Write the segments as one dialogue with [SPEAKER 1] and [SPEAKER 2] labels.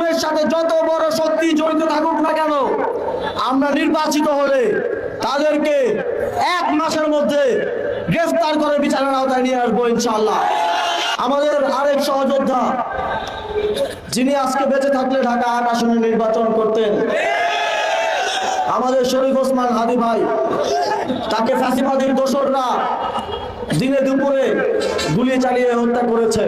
[SPEAKER 1] খুনের সাথে যত বড় শক্তি জড়িত থাকুক না কেন, আমরা নির্বাচিত হলে তাদেরকে 1 মাসের মধ্যে গ্রেফতার করে বিচারের আওতায় নিয়ে আসবো ইনশাআল্লাহ। আমাদের আরেক সহযোদ্ধা, যিনি আজকে বেঁচে থাকলে ঢাকা 8 আসনে নির্বাচন করতেন, আমাদের শরীফ ওসমান হাদি ভাই, তাকে ফ্যাসিবাদীর দোসররা দিনে দুপুরে গুলি চালিয়ে হত্যা করেছে।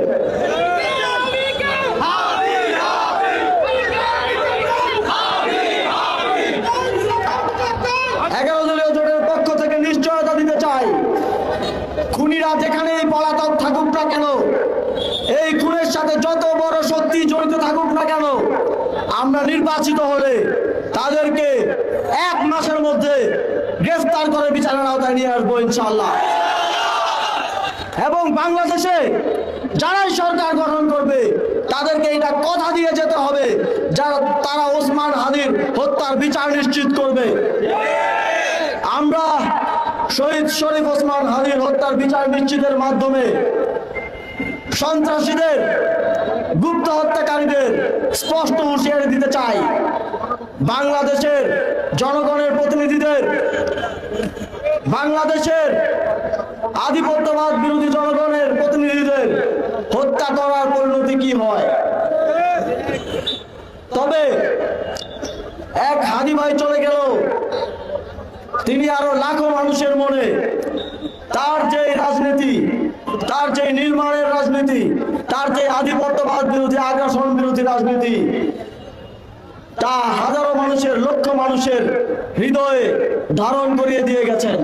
[SPEAKER 1] নিশ্চয়তা দিতে চাই, খুনিরা যেখানেই পলাতক থাকুক না কেন, এই খুনের সাথে যত বড় শক্তি জড়িত থাকুক না কেন, আমরা নির্বাচিত হলে তাদেরকে 1 মাসের মধ্যে গ্রেফতার করে বিচারের আওতায় নিয়ে আসবো ইনশাআল্লাহ। এবং বাংলাদেশে যারাই সরকার গঠন করবে তাদেরকে এটা কথা দিয়ে যেতে হবে তারা ওসমান হাদির হত্যার বিচার নিশ্চিত করবে। আমরা শহীদ শরীফ ওসমান হাদির হত্যার বিচার নিশ্চিতের মাধ্যমে সন্ত্রাসীদের, গুপ্ত হত্যাকারীদের স্পষ্ট হুঁশিয়ারি দিতে চাই। বাংলাদেশের জনগণের প্রতিনিধিদের, বাংলাদেশের আধিপত্যবাদ বিরোধী জনগণের প্রতিনিধিদের হত্যা করার পরিণতি কি হয়। তবে এক হাদি ভাই চলে গেল, তিনি আরো লাখো মানুষের মনে তার যে রাজনীতি, তার যে নির্মাণের রাজনীতি, তার যে আধিপত্যবাদ বিরোধী, আগ্রাসন বিরোধী রাজনীতি, তা হাজারো মানুষের, লক্ষ মানুষের হৃদয়ে ধারণ করিয়ে দিয়ে গেছেন।